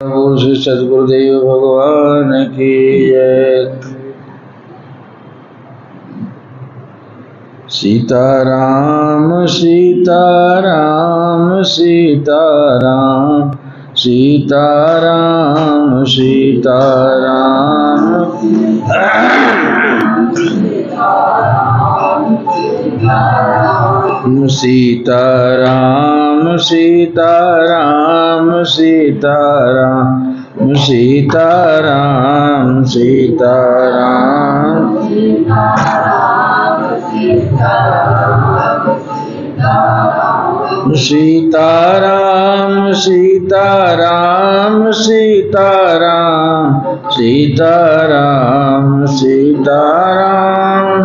श्री सद्गुरुदेव भगवान की जय। सीताराम सीताराम सीताराम सीताराम सीताराम सीताराम सीताराम सीताराम सीताराम सीताराम सीताराम सीताराम सीताराम सीताराम सीताराम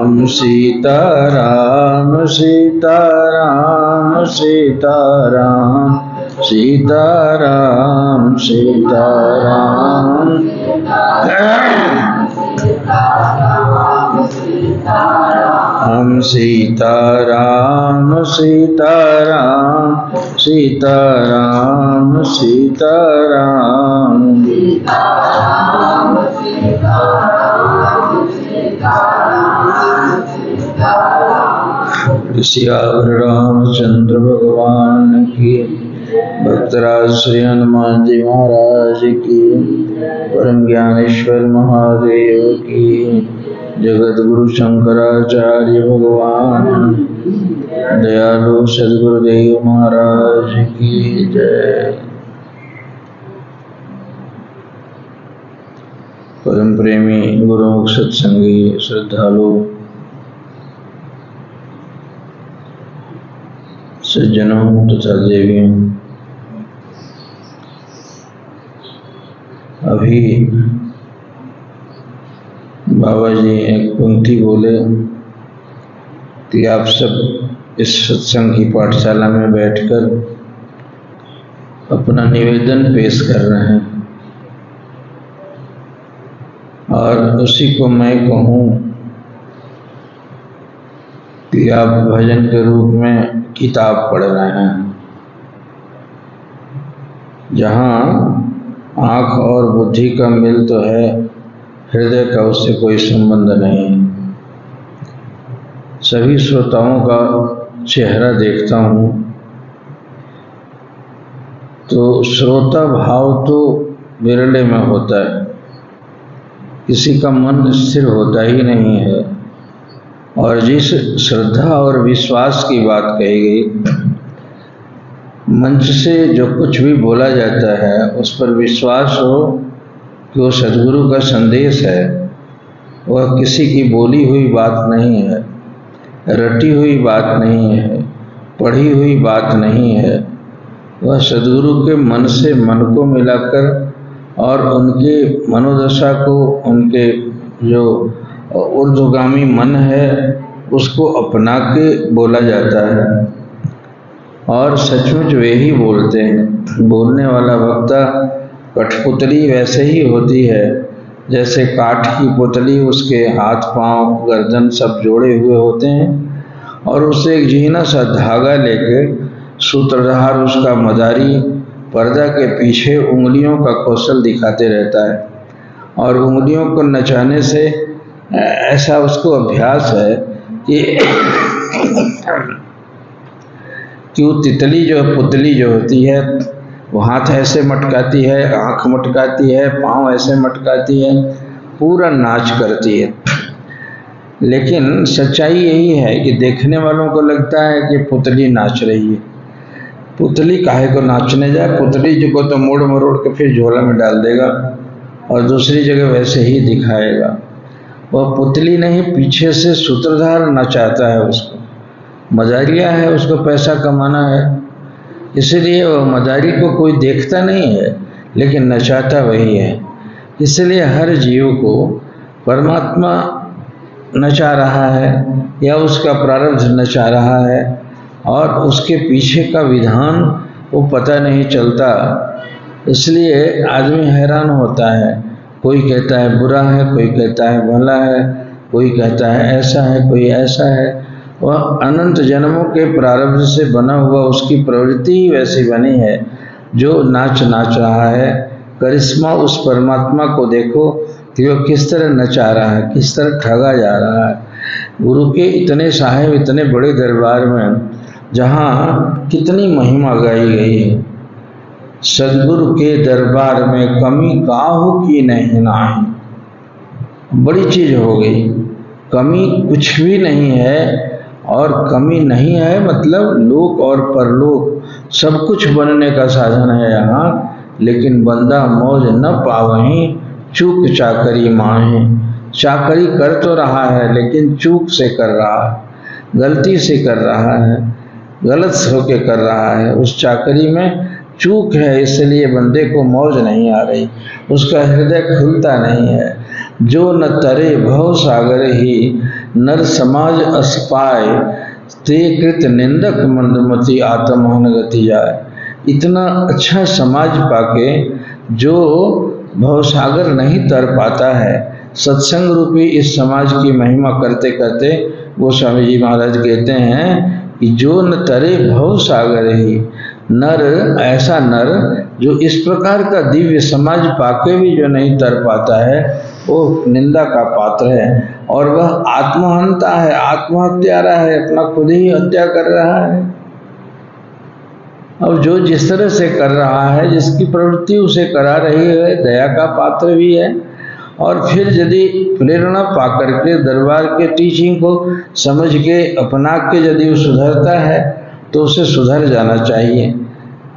हम सीताराम सीताराम सीताराम सीताराम सीताराम हम सीताराम सीताराम सीताराम सीताराम सियावर रामचंद्र भगवान की, भक्तराज श्री हनुमान जी महाराज की, परम ज्ञानेश्वर महादेव की, जगत गुरु शंकराचार्य भगवान दयालु सद्गुरुदेव महाराज की जय। परम प्रेमी गुरुमुख सत्संगी श्रद्धालु सज्जनों तथा देवियों, अभी बाबा जी एक पंक्ति बोले कि आप सब इस सत्संग की पाठशाला में बैठकर अपना निवेदन पेश कर रहे हैं और उसी को मैं कहूँ कि आप भजन के रूप में किताब पढ़ रहे हैं, जहाँ आँख और बुद्धि का मिल तो है, हृदय का उससे कोई संबंध नहीं। सभी श्रोताओं का चेहरा देखता हूँ तो श्रोता भाव तो विरले में होता है, किसी का मन स्थिर होता ही नहीं है। और जिस श्रद्धा और विश्वास की बात कही गई, मंच से जो कुछ भी बोला जाता है उस पर विश्वास हो कि वो सद्गुरु का संदेश है, वह किसी की बोली हुई बात नहीं है, रटी हुई बात नहीं है, पढ़ी हुई बात नहीं है। वह सद्गुरु के मन से मन को मिलाकर और उनके मनोदशा को, उनके जो ऊर्ध्वगामी मन है उसको अपना के बोला जाता है। और सचमुच वे ही बोलते हैं। बोलने वाला वक्ता कठपुतली वैसे ही होती है जैसे काठ की पुतली, उसके हाथ पांव गर्दन सब जोड़े हुए होते हैं और उससे एक झीना सा धागा लेके सूत्रधार उसका मदारी पर्दा के पीछे उंगलियों का कौशल दिखाते रहता है और उंगलियों को नचाने से ऐसा उसको अभ्यास है कि वो तितली जो पुतली जो होती है वो हाथ ऐसे मटकाती है, आँख मटकाती है, पाँव ऐसे मटकाती है, पूरा नाच करती है। लेकिन सच्चाई यही है कि देखने वालों को लगता है कि पुतली नाच रही है। पुतली काहे को नाचने जाए, पुतली जो को तो मोड़ मरोड़ के फिर झोला में डाल देगा और दूसरी जगह वैसे ही दिखाएगा। वह पुतली नहीं, पीछे से सूत्रधार नचाता है उसको, मदारिया है, उसको पैसा कमाना है, इसलिए वह मदारी को कोई देखता नहीं है लेकिन नचाता वही है। इसलिए हर जीव को परमात्मा नचा रहा है या उसका प्रारब्ध नचा रहा है और उसके पीछे का विधान वो पता नहीं चलता। इसलिए आदमी हैरान होता है, कोई कहता है बुरा है, कोई कहता है भला है, कोई कहता है ऐसा है, कोई ऐसा है। वह अनंत जन्मों के प्रारब्ध से बना हुआ उसकी प्रवृत्ति ही वैसी बनी है जो नाच रहा है। करिश्मा उस परमात्मा को देखो कि वह किस तरह नचा रहा है, किस तरह ठगा जा रहा है। गुरु के इतने साहेब, इतने बड़े दरबार में जहाँ कितनी महिमा गाई गई है। सदगुरु के दरबार में कमी काहू की नहीं नाहीं, बड़ी चीज हो गई। कमी कुछ भी नहीं है, और कमी नहीं है मतलब लोक और परलोक सब कुछ बनने का साधन है यहाँ। लेकिन बंदा मौज न पावहीं, चूक चाकरी माहे। चाकरी कर तो रहा है लेकिन चूक से कर रहा है, गलती से कर रहा है, गलत होके कर रहा है। उस चाकरी में चूक है, इसलिए बंदे को मौज नहीं आ रही, उसका हृदय खुलता नहीं है। जो न तरे भव सागर ही, नर समाज अस्पाय, ते कृत निंदक मंदमती आत्महन गति जाए। इतना अच्छा समाज पाके जो भवसागर नहीं तर पाता है, सत्संग रूपी इस समाज की महिमा करते करते वो स्वामी जी महाराज कहते हैं कि जो न तरे भव सागर ही, नर ऐसा नर जो इस प्रकार का दिव्य समाज पाके भी जो नहीं तर पाता है वो निंदा का पात्र है। और वह आत्महंता है, आत्महत्यारा है, अपना खुद ही हत्या कर रहा है। अब जो जिस तरह से कर रहा है, जिसकी प्रवृत्ति उसे करा रही है, दया का पात्र भी है। और फिर यदि प्रेरणा पाकर के दरबार के टीचिंग को समझ के अपना के यदि वो सुधरता है तो उसे सुधर जाना चाहिए।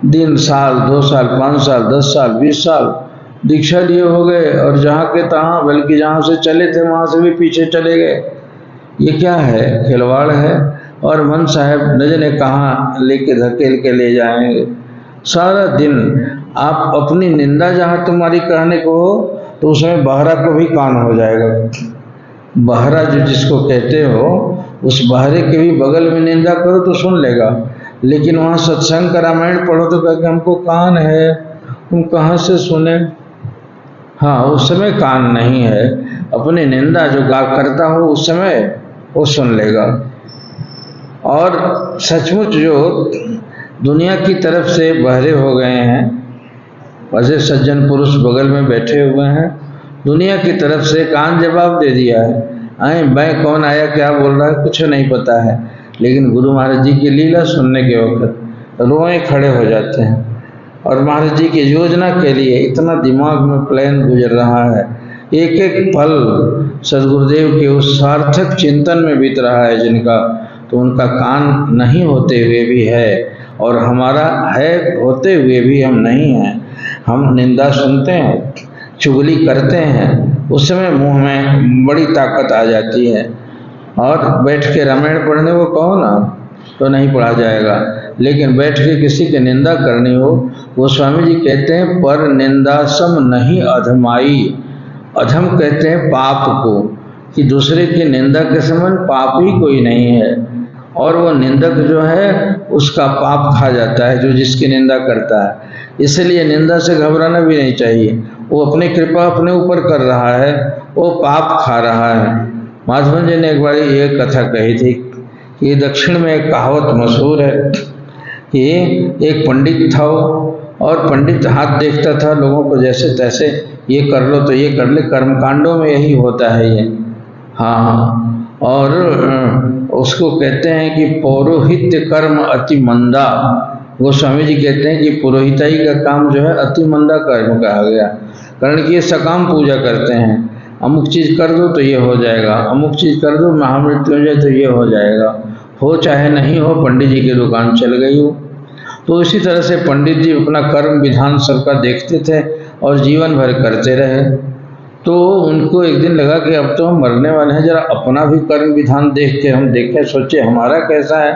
दिन, साल, 2 साल, 5 साल, 10 साल, 20 साल दीक्षा लिए हो गए और जहाँ के तहाँ, बल्कि जहाँ से चले थे वहाँ से भी पीछे चले गए। ये क्या है? खिलवाड़ है। और मन साहब न जाने कहाँ लेके धकेल के ले जाएंगे। सारा दिन आप अपनी निंदा जहाँ तुम्हारी कहने को हो तो उसमें बहरा को भी कान हो जाएगा। बहरा जो जिसको कहते हो, उस बहरे के भी बगल में निंदा करो तो सुन लेगा, लेकिन वहाँ सत्संग का रामायण पढ़ो तो कहेंगे हमको कान है, तुम कहाँ से सुने। हाँ, उस समय कान नहीं है। अपनी निंदा जो गा करता हो उस समय वो सुन लेगा। और सचमुच जो दुनिया की तरफ से बहरे हो गए हैं, वैसे सज्जन पुरुष बगल में बैठे हुए हैं, दुनिया की तरफ से कान जवाब दे दिया है, आए मैं कौन आया क्या बोल रहा है कुछ नहीं पता है। लेकिन गुरु महाराज जी की लीला सुनने के वक्त रोए खड़े हो जाते हैं। और महाराज जी की योजना के लिए इतना दिमाग में प्लान गुजर रहा है, एक एक पल सदगुरुदेव के उस सार्थक चिंतन में बीत रहा है जिनका, तो उनका कान नहीं होते हुए भी है और हमारा है होते हुए भी हम नहीं हैं। हम निंदा सुनते हैं, चुगली करते हैं, उस समय मुंह में बड़ी ताकत आ जाती है। और बैठ के रामायण पढ़ने को कहो ना तो नहीं पढ़ा जाएगा, लेकिन बैठ के किसी की निंदा करनी हो, वो स्वामी जी कहते हैं पर निंदा सम नहीं अधमाई। अधम कहते हैं पाप को, कि दूसरे की निंदा के समान पाप ही कोई नहीं है। और वो निंदक जो है उसका पाप खा जाता है जो जिसकी निंदा करता है। इसलिए निंदा से घबराना भी नहीं चाहिए। वो अपनी कृपा अपने ऊपर कर रहा है, वो पाप खा रहा है। माधवन जी ने एक बार ये कथा कही थी कि दक्षिण में एक कहावत मशहूर है कि एक पंडित था और पंडित हाथ देखता था लोगों को जैसे तैसे, ये कर लो तो ये कर ले, कर्मकांडों में यही होता है ये। हाँ, और उसको कहते हैं कि पौरोहित्य कर्म अति मंदा। वो स्वामी जी कहते हैं कि पुरोहिताई का काम जो है अति मंदा कर्म कहा गया, कारण कि ये सकाम पूजा करते हैं। अमुक चीज़ कर दो तो ये हो जाएगा, अमुक चीज़ कर दो महामृत्युंजय तो ये हो जाएगा, हो चाहे नहीं हो, पंडित जी की दुकान चल गई हो। तो इसी तरह से पंडित जी अपना कर्म विधान सबका देखते थे और जीवन भर करते रहे। तो उनको एक दिन लगा कि अब तो हम मरने वाले हैं, जरा अपना भी कर्म विधान देख के हम देखें, सोचे हमारा कैसा है।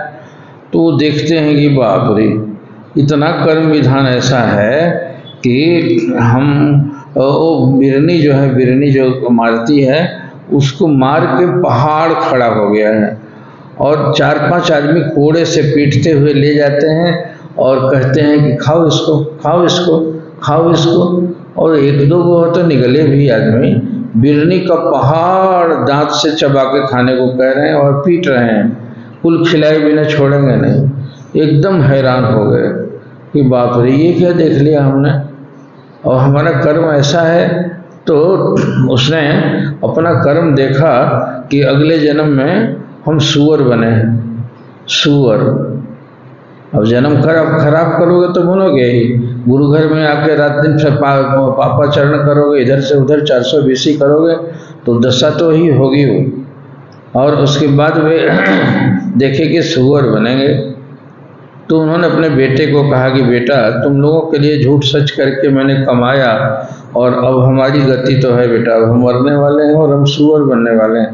तो वो देखते हैं कि बाप रे, इतना कर्म विधान ऐसा है कि हम वो बिरनी जो है, बिरनी जो मारती है उसको मार के पहाड़ खड़ा हो गया है और 4-5 आदमी कोड़े से पीटते हुए ले जाते हैं और कहते हैं कि खाओ इसको, खाओ इसको, खाओ इसको। और 1-2 को तो निगले भी आदमी बिरनी का पहाड़ दांत से चबा के खाने को कह रहे हैं और पीट रहे हैं। कुल खिलाए बिना छोड़ेंगे नहीं। एकदम हैरान हो गए कि बाप रे, ये क्या देख लिया हमने, और हमारा कर्म ऐसा है। तो उसने अपना कर्म देखा कि अगले जन्म में हम सूअर बने, सूअर। अब जन्म खराब करोगे तो बनोगे ही, गुरु घर में आके रात दिन से पापाचरण करोगे, इधर से उधर 420 करोगे तो दशा तो ही होगी वो। और उसके बाद वे देखे कि सूअर बनेंगे। तो उन्होंने अपने बेटे को कहा कि बेटा, तुम लोगों के लिए झूठ सच करके मैंने कमाया, और अब हमारी गति तो है बेटा, अब हम मरने वाले हैं और हम सूअर बनने वाले हैं,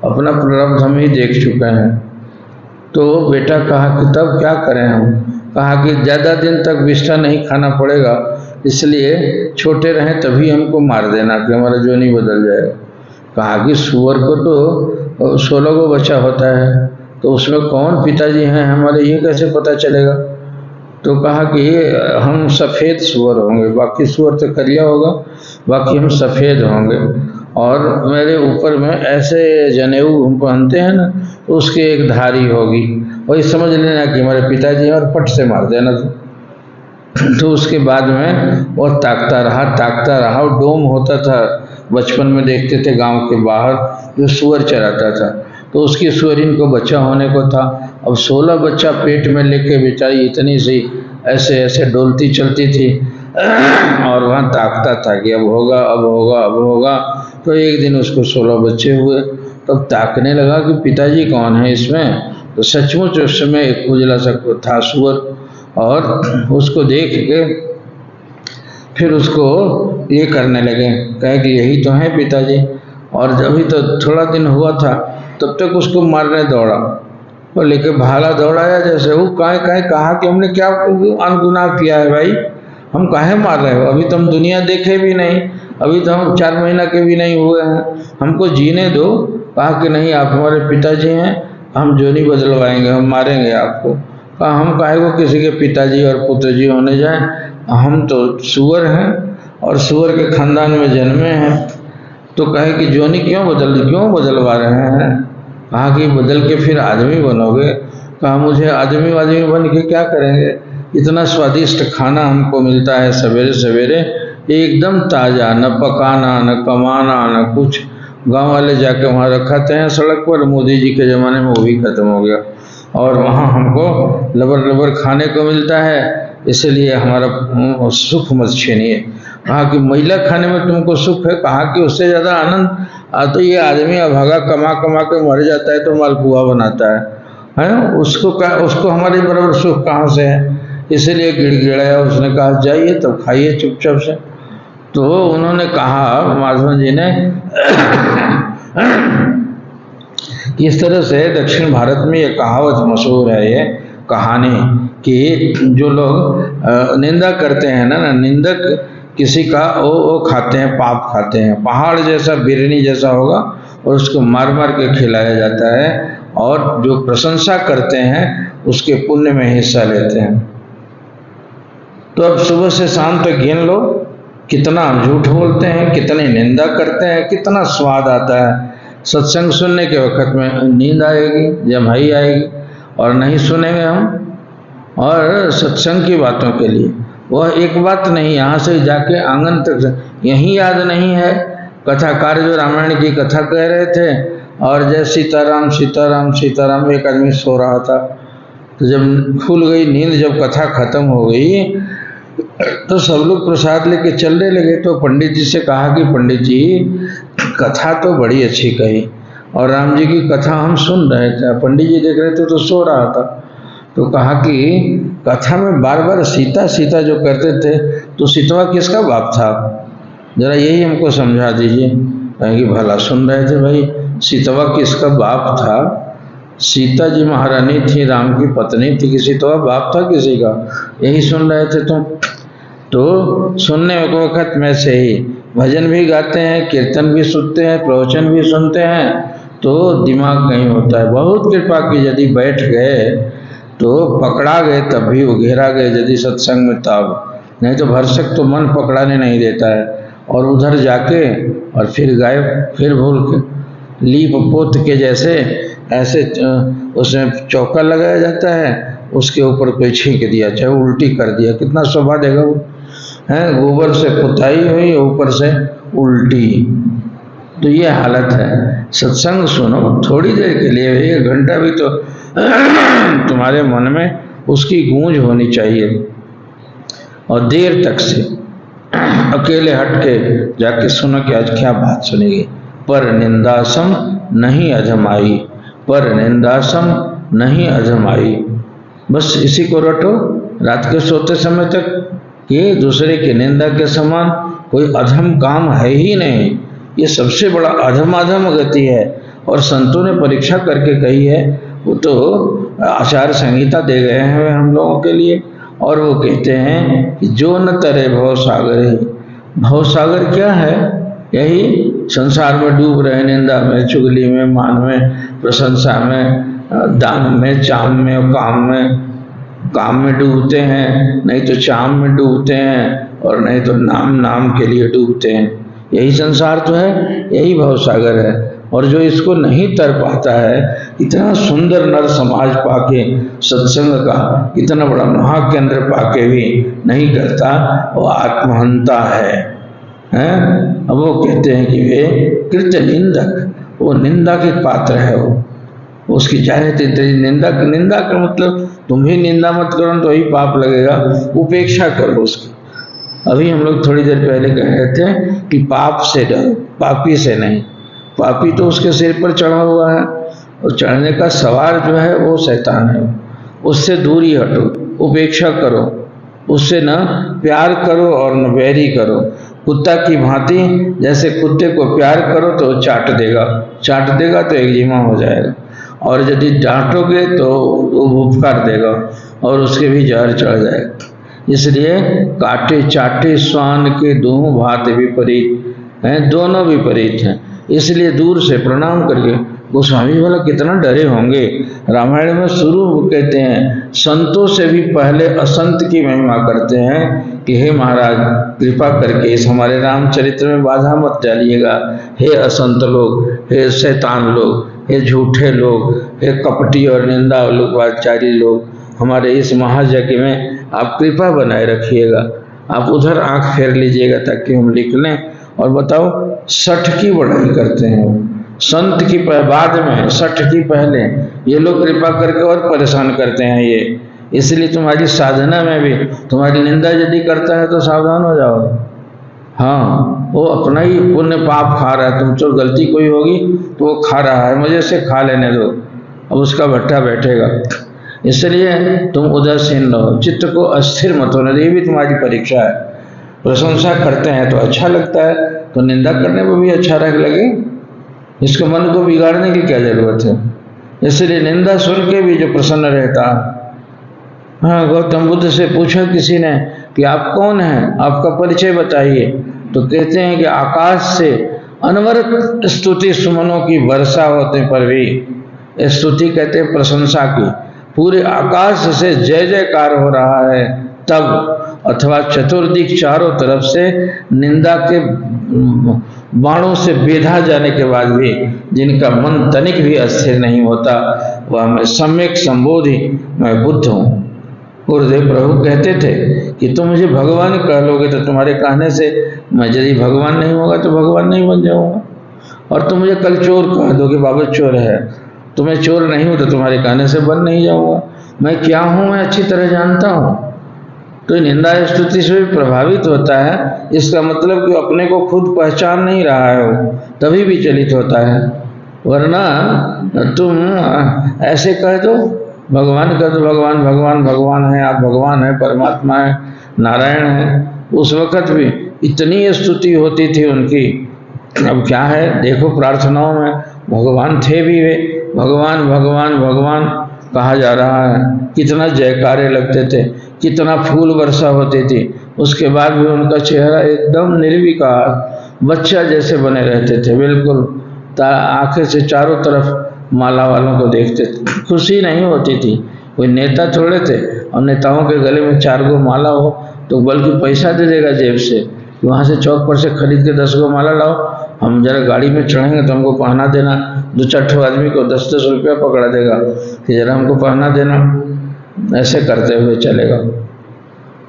अपना प्रारब्ध हम ही देख चुके हैं। तो बेटा कहा कि तब क्या करें हम? कहा कि ज़्यादा दिन तक विष्ठा नहीं खाना पड़ेगा, इसलिए छोटे रहें तभी हमको मार देना कि हमारा जोनी बदल जाएगा। कहा कि सूअर को तो 16 को बच्चा होता है, तो उसमें कौन पिताजी हैं हमारे, ये कैसे पता चलेगा? तो कहा कि हम सफ़ेद सूअर होंगे, बाकी सूअर तो करिया होगा, बाकी हम सफ़ेद होंगे, और मेरे ऊपर में ऐसे जनेऊ हम पहनते हैं ना, तो उसकी एक धारी होगी, वही समझ लेना कि हमारे पिताजी हैं, और पट से मार देना। तो उसके बाद में वो ताकता रहा। वो डोम होता था, बचपन में देखते थे गांव के बाहर, जो सूअर चराता था, तो उसकी सूअरिन को बच्चा होने को था। अब 16 बच्चा पेट में लेके बेचारी इतनी सी ऐसे ऐसे डोलती चलती थी, और वहाँ ताकता था कि अब होगा, अब होगा, अब होगा। तो एक दिन उसको 16 बच्चे हुए, तब ताकने लगा कि पिताजी कौन है इसमें। तो सचमुच उस समय एक उजला सा था सूअर, और उसको देख के फिर उसको ये करने लगे, कहे कि यही तो है पिताजी। और अभी तो थोड़ा दिन हुआ था, तब तक उसको मारने दौड़ा, और लेके भाला दौड़ाया जैसे वो कहा कि हमने क्या अनगुनाह किया है भाई, हम काहे मार रहे हो, अभी तो हम दुनिया देखे भी नहीं, अभी तो हम 4 महीना के भी नहीं हुए हैं, हमको जीने दो। कहा कि नहीं, आप हमारे पिताजी हैं, हम जोनी बदलवाएंगे, हम मारेंगे आपको। कहा हम काहे को किसी के पिताजी और पुत्रजी होने जाएं, हम तो सूअर हैं और सूअर के खानदान में जन्मे हैं। तो कहे कि जोनी क्यों बदलवा रहे हैं? कहा कि बदल के फिर आदमी बनोगे। कहा मुझे आदमी बन के क्या करेंगे, इतना स्वादिष्ट खाना हमको मिलता है सवेरे सवेरे, एकदम ताज़ा, न पकाना न कमाना न कुछ। गांव वाले जाके वहाँ रखाते हैं सड़क पर, मोदी जी के ज़माने में वो भी खत्म हो गया, और वहाँ हमको लबर खाने को मिलता है, इसलिए हमारा सुख मत छीनिए। कहा कि मैला खाने में तुमको सुख है? कहा कि उससे ज़्यादा आनंद तो ये आदमी अभागा कमा के मर जाता है तो मालपुआ बनाता है उसको हमारे बराबर सुख कहाँ से है? इसलिए गिड़गिड़ाया। उसने कहा जाइए तब खाइए चुपचाप से। तो उन्होंने कहा, माधवन जी ने, इस तरह से दक्षिण भारत में ये कहावत मशहूर है, ये कहानी, कि जो लोग निंदा करते हैं ना, निंदक किसी का वो खाते हैं, पाप खाते हैं, पहाड़ जैसा बिरनी जैसा होगा, और उसको मार मार के खिलाया जाता है, और जो प्रशंसा करते हैं उसके पुण्य में हिस्सा लेते हैं। तो अब सुबह से शाम तक गिन लो, कितना हम झूठ बोलते हैं, कितनी निंदा करते हैं, कितना स्वाद आता है। सत्संग सुनने के वक्त में नींद आएगी, जम्हाई आएगी, और नहीं सुनेंगे हम। और सत्संग की बातों के लिए वह एक बात नहीं, यहाँ से जाके आंगन तक यही याद नहीं है। कथाकार जो रामायण की कथा कह रहे थे, और जय सीताराम सीताराम सीताराम, एक आदमी सो रहा था, तो जब खुल गई नींद, जब कथा खत्म हो गई, तो सब लोग प्रसाद लेके चलने लगे। तो पंडित जी से कहा कि पंडित जी, कथा तो बड़ी अच्छी कही, और राम जी की कथा हम सुन रहे थे, पंडित जी देख रहे थे तो सो रहा था। तो कहा कि कथा में बार बार सीता सीता जो करते थे, तो सीतवा किसका बाप था, जरा यही हमको समझा दीजिए। कहेंगे भला सुन रहे थे भाई, सीतवा किसका बाप था? सीता जी महारानी थी, राम की पत्नी थी, किसी तो बाप था किसी का, यही सुन रहे थे तुम। तो सुनने के वक्त में से ही भजन भी गाते हैं, कीर्तन भी सुनते हैं, प्रवचन भी सुनते हैं, तो दिमाग नहीं होता है। बहुत कृपा की, यदि बैठ गए तो पकड़ा गए, तब भी वो घेरा गए यदि सत्संग में, तब नहीं तो भरसक तो मन पकड़ाने नहीं देता है, और उधर जाके और फिर गायब, फिर भूल के लीप पोत के जैसे ऐसे उसमें चौका लगाया जाता है, उसके ऊपर कोई छींक दिया, चाहे उल्टी कर दिया, कितना शोभा देगा वो है। गोबर से पुताई हुई, ऊपर से उल्टी। तो ये हालत है। सत्संग सुनो थोड़ी देर के लिए, 1 घंटा भी तो तुम्हारे मन में उसकी गूंज होनी चाहिए, और देर तक से अकेले हट के जाके सुनो कि आज क्या बात सुनेगी। पर निंदासम नहीं अधमाई, पर निंदासम नहीं अधमाई। बस इसी को रटो रात के सोते समय तक, कि दूसरे की निंदा के समान कोई अधम काम है ही नहीं। ये सबसे बड़ा अधम गति है। और संतों ने परीक्षा करके कही है, वो तो आचार संहिता दे गए हैं हम लोगों के लिए। और वो कहते हैं कि जो न तरे भव सागर ही। भव सागर क्या है? यही संसार में डूब रहे, निंदा में, चुगली में, मान में, प्रशंसा में, दान में, चाम में और काम में डूबते हैं, नहीं तो चाम में डूबते हैं, और नहीं तो नाम के लिए डूबते हैं। यही संसार तो है, यही भव सागर है। और जो इसको नहीं तर पाता है, इतना सुंदर नर समाज पाके, सत्संग का इतना बड़ा महाकेंद्र पाके भी नहीं करता, वो आत्महंता है। अब वो कहते हैं कि वे कृत्य निंदक, वो निंदा के पात्र है। वो उसकी चाहे तेरी निंदा का मतलब तुम ही निंदा मत करो तो ही पाप लगेगा, उपेक्षा करो उसकी। अभी हम लोग थोड़ी देर पहले कह रहे थे कि पाप से डरो, पापी से नहीं। पापी तो उसके सिर पर चढ़ा हुआ है, और चढ़ने का सवार जो है वो शैतान है। उससे दूरी हटो, उपेक्षा करो, उससे न प्यार करो और न बैरी करो। कुत्ता की भांति, जैसे कुत्ते को प्यार करो तो वो चाट देगा तो एक्जिमा हो जाएगा, और यदि डांटोगे तो वो उपकार देगा और उसके भी जहर चढ़ जाएगा। इसलिए काटे चाटे स्वान के दोनों भांति विपरीत हैं, दोनों विपरीत हैं। इसलिए दूर से प्रणाम करके, गोस्वामी वाला कितना डरे होंगे। रामायण में शुरू कहते हैं, संतों से भी पहले असंत की महिमा करते हैं कि हे महाराज कृपा करके इस हमारे रामचरित्र में बाधा मत डालिएगा। हे असंत लोग, हे शैतान लोग, हे झूठे लोग, हे कपटी और निंदा लोकवाचारी लोग, हमारे इस महायज्ञ में आप कृपा बनाए रखिएगा। आप उधर आंख फेर लीजिएगा ताकि हम लिख लें। और बताओ, सठ की बढ़ाई करते हैं, संत की बाद में, सठ की पहले। ये लोग कृपा करके और परेशान करते हैं ये। इसलिए तुम्हारी साधना में भी तुम्हारी निंदा यदि करता है तो सावधान हो जाओ। हाँ, वो अपना ही पुण्य पाप खा रहा है। तुम तो गलती कोई होगी तो वो खा रहा है, मुझे से खा लेने दो, अब उसका भट्टा बैठेगा। इसलिए तुम उदासीन रहो, चित्त को अस्थिर मत होने दो। ये भी तुम्हारी परीक्षा है। प्रशंसा करते हैं तो अच्छा लगता है, तो निंदा करने में भी अच्छा लगे। इसको मन को बिगाड़ने की क्या जरूरत है? इसलिए निंदा सुन के भी जो प्रसन्न रहता। हाँ, गौतम बुद्ध से पूछा किसी ने कि आप कौन हैं, आपका परिचय बताइए। तो कहते हैं कि आकाश से अनवरत स्तुति सुमनों की वर्षा होते पर भी, स्तुति कहते हैं प्रशंसा की, पूरे आकाश से जय जयकार हो रहा है तब, अथवा चतुर्दिक चारों तरफ से निंदा के बाणों से बेधा जाने के बाद भी जिनका मन तनिक भी अस्थिर नहीं होता, वह मैं सम्यक संबोधि, मैं बुद्ध हूँ। गुरुदेव प्रभु कहते थे कि तुम मुझे भगवान कह लोगे तो तुम्हारे कहने से मैं, यदि भगवान नहीं होगा तो भगवान नहीं बन जाऊंगा। और तुम मुझे कल चोर कह दो कि बाबा चोर है, तो मैं चोर नहीं हूँ तो तुम्हारे कहने से बन नहीं जाऊंगा। मैं क्या हूँ मैं अच्छी तरह जानता हूँ। तो निंदा स्तुति से भी प्रभावित होता है। इसका मतलब कि अपने को खुद पहचान नहीं रहा है वो, तभी भी चलित होता है। वरना तुम ऐसे कह दो, भगवान कह दो, भगवान भगवान भगवान है, आप भगवान है, परमात्मा है, नारायण है। उस वक़्त भी इतनी स्तुति होती थी उनकी। अब क्या है, देखो प्रार्थनाओं में भगवान थे भी, वे भगवान भगवान भगवान कहा जा रहा है। कितना जयकारे लगते थे, कितना फूल वर्षा होती थी। उसके बाद भी उनका चेहरा एकदम निर्विकार बच्चा जैसे बने रहते थे, बिल्कुल आंखें से चारों तरफ माला वालों को देखते थे। खुशी नहीं होती थी। कोई नेता थोड़े थे, और नेताओं के गले में 4 गो माला हो तो बल्कि पैसा दे देगा जेब से, वहाँ से चौक पर से खरीद के 10 गो माला लाओ हम जरा गाड़ी में चढ़ेंगे तो हमको पहना देना, 2-4 ठो आदमी को 10-10 रुपया पकड़ा देगा कि जरा हमको पहना देना, ऐसे करते हुए चलेगा।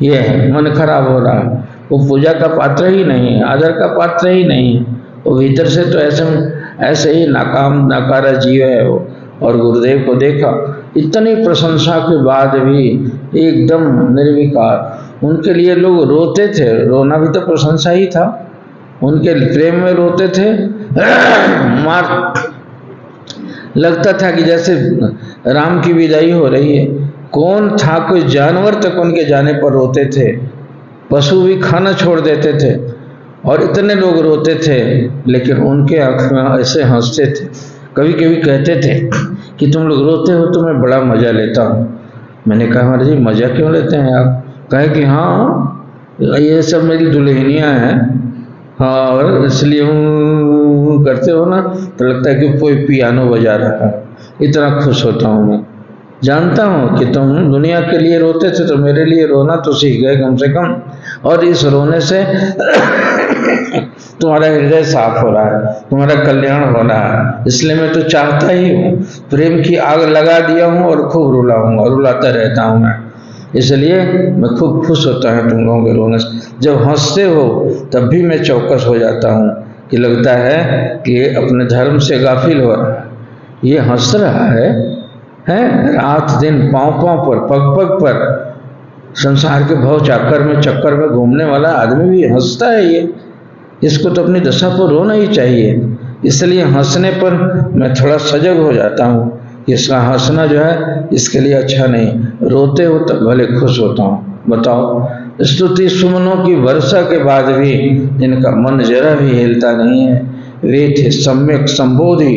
ये है, मन खराब हो रहा है, वो पूजा का पात्र ही नहीं है, आदर का पात्र ही नहीं है, वो भीतर से तो ऐसे ही नाकाम नाकारा जीव है वो। और गुरुदेव को देखा, इतनी प्रशंसा के बाद भी एकदम निर्विकार। उनके लिए लोग रोते थे, रोना भी तो प्रशंसा ही था, उनके प्रेम में रोते थे। मार लगता था कि जैसे राम की विदाई हो रही है। कौन था, कोई जानवर तक उनके जाने पर रोते थे, पशु भी खाना छोड़ देते थे, और इतने लोग रोते थे, लेकिन उनके आंख में ऐसे हंसते थे। कभी कभी कहते थे कि तुम लोग रोते हो तो मैं बड़ा मजा लेता हूँ। मैंने कहा महाराज जी मजा क्यों लेते हैं आप? कहे कि हाँ ये सब मेरी दुल्हनियाँ हैं, हाँ, और इसलिए करते हो ना तो लगता है कि कोई पियानो बजा रहा है, इतना खुश होता हूँ मैं। जानता हूँ कि तुम दुनिया के लिए रोते थे तो मेरे लिए रोना तो सीख गए कम से कम, और इस रोने से तुम्हारा हृदय साफ हो रहा है, तुम्हारा कल्याण हो रहा है, इसलिए मैं तो चाहता ही हूँ, प्रेम की आग लगा दिया हूँ और खूब रुलाऊंगा, रुलाता रहता हूँ मैं, इसलिए मैं खूब खुश होता हूँ तुम लोगों के रोने से। जब हंसते हो तब भी मैं चौकस हो जाता हूँ कि लगता है कि ये अपने धर्म से गाफिल हो रहा है, ये हंस रहा है रात दिन पाँव पाँव पर, पग पग पर, संसार के भव चक्कर में घूमने वाला आदमी भी हंसता है। ये इसको तो अपनी दशा पर रोना ही चाहिए। इसलिए हंसने पर मैं थोड़ा सजग हो जाता हूँ, इसका हंसना जो है इसके लिए अच्छा नहीं। रोते हो तब भले खुश होता हूँ। बताओ, स्तुति सुमनों की वर्षा के बाद भी इनका मन जरा भी हिलता नहीं है। वे थे सम्यक संबोधि,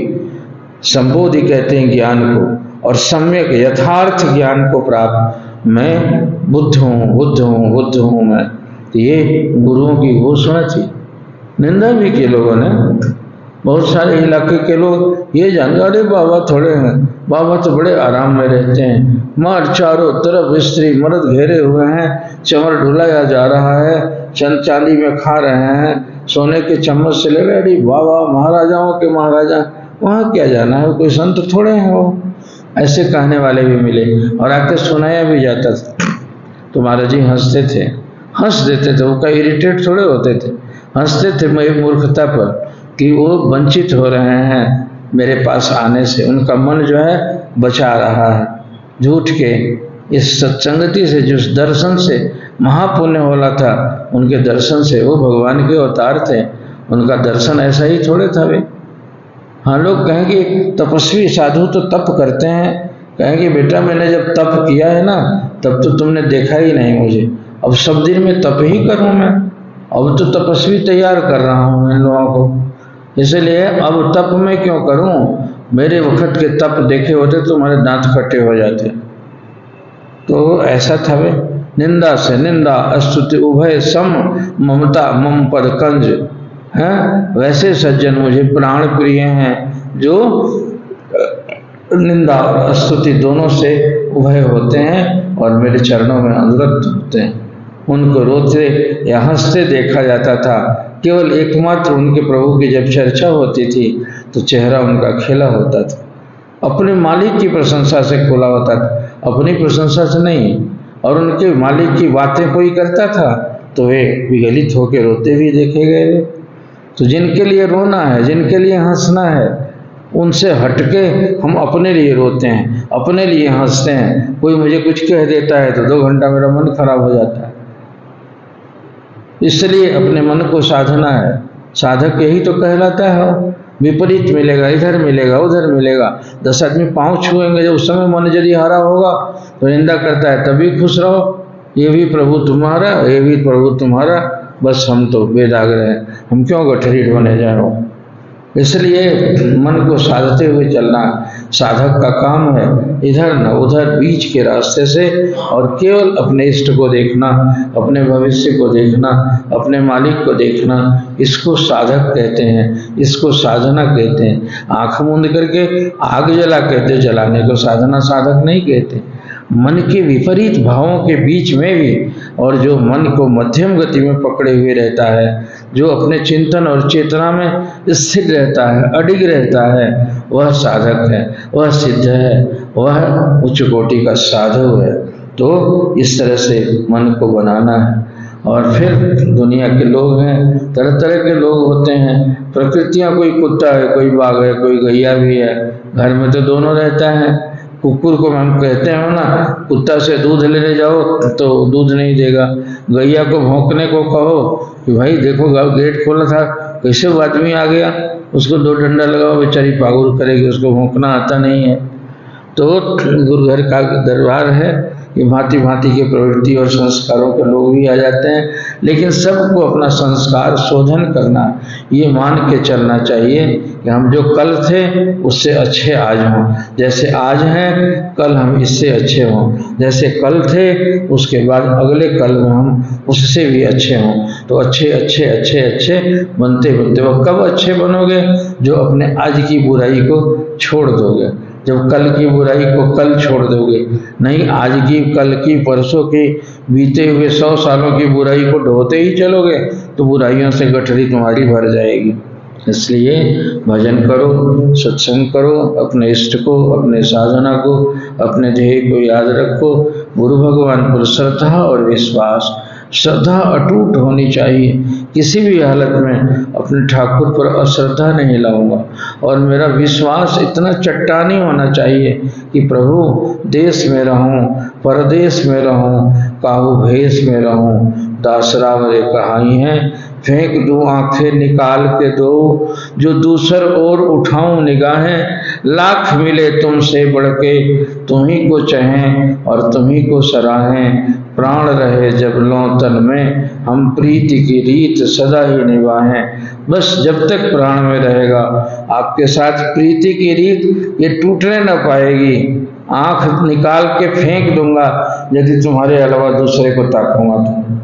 संबोधि कहते हैं ज्ञान को, और सम्यक यथार्थ ज्ञान को प्राप्त। मैं बुद्ध हूँ, बुद्ध हूँ, बुद्ध हूँ मैं। तो ये गुरुओं की घोषणा थी। निंदा भी की लोगों ने, बहुत सारे इलाके के लोग ये जान, अरे बाबा थोड़े हैं, बाबा तो बड़े आराम में रहते हैं, मार चारों तरफ स्त्री मर्द घेरे हुए हैं, चमर ढुलाया जा रहा है, चंद चांदी में खा रहे हैं, सोने के चम्मच से ले रहे। अरे बाबा महाराजाओं के महाराजा, वहाँ क्या जाना है, कोई संत थोड़े हैं वो। ऐसे कहने वाले भी मिले और आके सुनाया भी जाता था। तो महाराज जी हंसते थे, हंस देते थे, वो कहीं इरिटेट थोड़े होते थे, हंसते थे मेरी मूर्खता पर कि वो वंचित हो रहे हैं मेरे पास आने से। उनका मन जो है बचा रहा है झूठ के इस सत्संगति से, जिस दर्शन से महापुण्य होला था, उनके दर्शन से, वो भगवान के अवतार थे, उनका दर्शन ऐसा ही थोड़े था वे। हाँ, लोग कहेंगे तपस्वी साधु तो तप करते हैं, कहेंगे बेटा मैंने जब तप किया है ना तब तो तुमने देखा ही नहीं मुझे, अब सब दिन में तप ही करूं मैं, अब तो तपस्वी तैयार कर रहा हूं इन लोगों को, इसलिए अब तप मैं क्यों करूं, मेरे वक्त के तप देखे होते तो तुम्हारे दांत खट्टे हो जाते। तो ऐसा था वे। निंदा से निंदा, स्तुति उभय सम, ममता मम पद कंज हैं। वैसे सज्जन मुझे प्राण प्रिय हैं जो निंदा और स्तुति दोनों से उभय होते हैं और मेरे चरणों में अनुरक्त होते हैं। उनको रोते या हंसते देखा जाता था। केवल एकमात्र उनके प्रभु की जब चर्चा होती थी तो चेहरा उनका खिला होता था, अपने मालिक की प्रशंसा से खुला होता था, अपनी प्रशंसा से नहीं। और उनके मालिक की बातें कोई करता था तो वे विगलित होकर रोते भी देखे गए। तो जिनके लिए रोना है, जिनके लिए हंसना है, उनसे हटके हम अपने लिए रोते हैं, अपने लिए हंसते हैं। कोई मुझे कुछ कह देता है तो 2 घंटा मेरा मन खराब हो जाता है। इसलिए अपने मन को साधना है। साधक यही तो कहलाता है। विपरीत मिलेगा, इधर मिलेगा, उधर मिलेगा। 10 आदमी पाँव छुएंगे, जब उस समय मन यदि हारा होगा तो निंदा करता है, तभी खुश रहो, ये भी प्रभु तुम्हारा, ये भी प्रभु तुम्हारा, बस हम तो बेदाग रहे, हम क्यों गठरी ढोने जाओ। इसलिए मन को साधते हुए चलना साधक का काम है, इधर न उधर बीच के रास्ते से, और केवल अपने इष्ट को देखना, अपने भविष्य को देखना, अपने मालिक को देखना। इसको साधक कहते हैं, इसको साधना कहते हैं। आंख मूंद करके आग जला कहते, जलाने को साधना साधक नहीं कहते। मन के विपरीत भावों के बीच में भी, और जो मन को मध्यम गति में पकड़े हुए रहता है, जो अपने चिंतन और चेतना में स्थिर रहता है, अडिग रहता है, वह साधक है, वह सिद्ध है, वह उच्च कोटि का साधु है। तो इस तरह से मन को बनाना है। और फिर दुनिया के लोग हैं, तरह तरह के लोग होते हैं, प्रकृतियाँ, कोई कुत्ता है, कोई बाघ है, कोई गैया भी है, घर में तो दोनों रहता है। कुकुर को हम कहते हैं ना, कुत्ता से दूध लेने जाओ तो दूध नहीं देगा, गैया को भौंकने को कहो कि भाई देखो गेट खोला था, कैसे वो आदमी आ गया, उसको 2 डंडा लगाओ, बेचारी पागुर करेगी, उसको भौंकना आता नहीं है। तो गुरु घर का दरबार है, ये भांति भांति के प्रवृत्ति और संस्कारों के लोग भी आ जाते हैं, लेकिन सबको अपना संस्कार शोधन करना, ये मान के चलना चाहिए कि हम जो कल थे उससे अच्छे आज हों, जैसे आज हैं कल हम इससे अच्छे हों, जैसे कल थे उसके बाद अगले कल में हम उससे भी अच्छे हों। तो अच्छे अच्छे अच्छे अच्छे बनते बनते, वो कब अच्छे बनोगे? जो अपने आज की बुराई को छोड़ दोगे, जब कल की बुराई को कल छोड़ दोगे। नहीं, आज की, कल की, परसों की, बीते हुए 100 सालों की बुराई को ढोते ही चलोगे तो बुराइयों से गठरी तुम्हारी भर जाएगी। इसलिए भजन करो, सत्संग करो, अपने इष्ट को, अपने साधना को, अपने ध्येय को याद रखो। गुरु भगवान पर श्रद्धा और विश्वास, श्रद्धा अटूट होनी चाहिए। किसी भी हालत में अपने ठाकुर पर अश्रद्धा नहीं लाऊंगा। और मेरा विश्वास इतना चट्टानी होना चाहिए कि प्रभु देश में रहूं, परदेश में रहूं, काहू भेष में रहूं, दासरा मेरे कहाई हैं, फेंक दूं आंखें निकाल के दो, जो दूसर ओर उठाऊं निगाहें, लाख मिले तुमसे बढ़ के, तुम्ही को चाहें और तुम्ही को सराहें, प्राण रहे जब लो तन में, हम प्रीति की रीत सदा ही निभाएं। बस जब तक प्राण में रहेगा आपके साथ प्रीति की रीत ये टूटने न पाएगी। आंख निकाल के फेंक दूंगा यदि तुम्हारे अलावा दूसरे को ताकूंगा तो।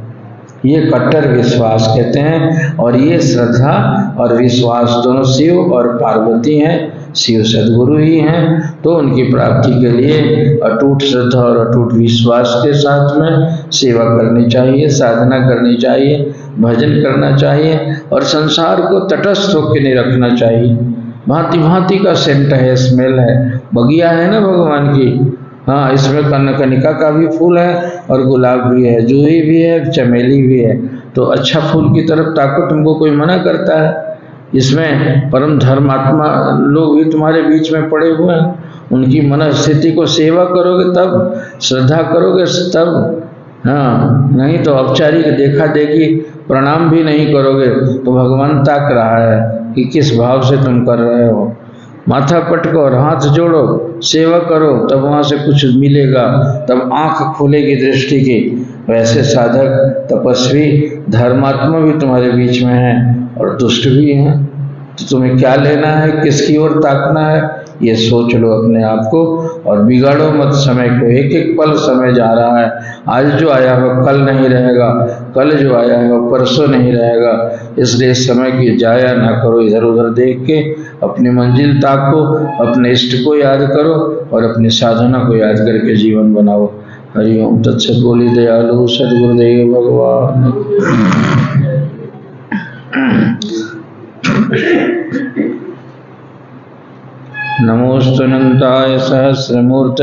ये कट्टर विश्वास कहते हैं। और ये श्रद्धा और विश्वास दोनों शिव और पार्वती हैं, शिव सद्गुरु ही हैं। तो उनकी प्राप्ति के लिए अटूट श्रद्धा और अटूट विश्वास के साथ में सेवा करनी चाहिए, साधना करनी चाहिए, भजन करना चाहिए और संसार को तटस्थ होकर नहीं रखना चाहिए। भांति भांति का सेंट है, स्मेल है, बगिया है ना भगवान की। हाँ, इसमें कनकनिका का भी फूल है और गुलाब भी है, जूही भी है, चमेली भी है। तो अच्छा फूल की तरफ ताको, तुमको कोई मना करता है? इसमें परम धर्मात्मा लोग भी तुम्हारे बीच में पड़े हुए हैं, उनकी मन स्थिति को सेवा करोगे तब, श्रद्धा करोगे तब। हाँ, नहीं तो औपचारिक देखा देखी प्रणाम भी नहीं करोगे तो भगवान ताक रहा है कि किस भाव से तुम कर रहे हो। माथा पटको और हाथ जोड़ो, सेवा करो, तब वहाँ से कुछ मिलेगा, तब आंख खुलेगी दृष्टि की। वैसे साधक, तपस्वी, धर्मात्मा भी तुम्हारे बीच में हैं और दुष्ट भी हैं। तो तुम्हें क्या लेना है, किसकी ओर ताकना है, ये सोच लो अपने आप को और बिगाड़ो मत समय को। एक एक पल समय जा रहा है, आज जो आया हो कल नहीं रहेगा, कल जो आया है वो परसों नहीं रहेगा। इसलिए समय की जाया ना करो, इधर उधर देख के अपनी मंजिल ताको, अपने इष्ट को याद करो और अपनी साधना को याद करके जीवन बनाओ। हरिओम तत्सत। बोली दयालु सद्गुरुदेव भगवान। नमोस्तु अनंताय सहस्रमूर्तये।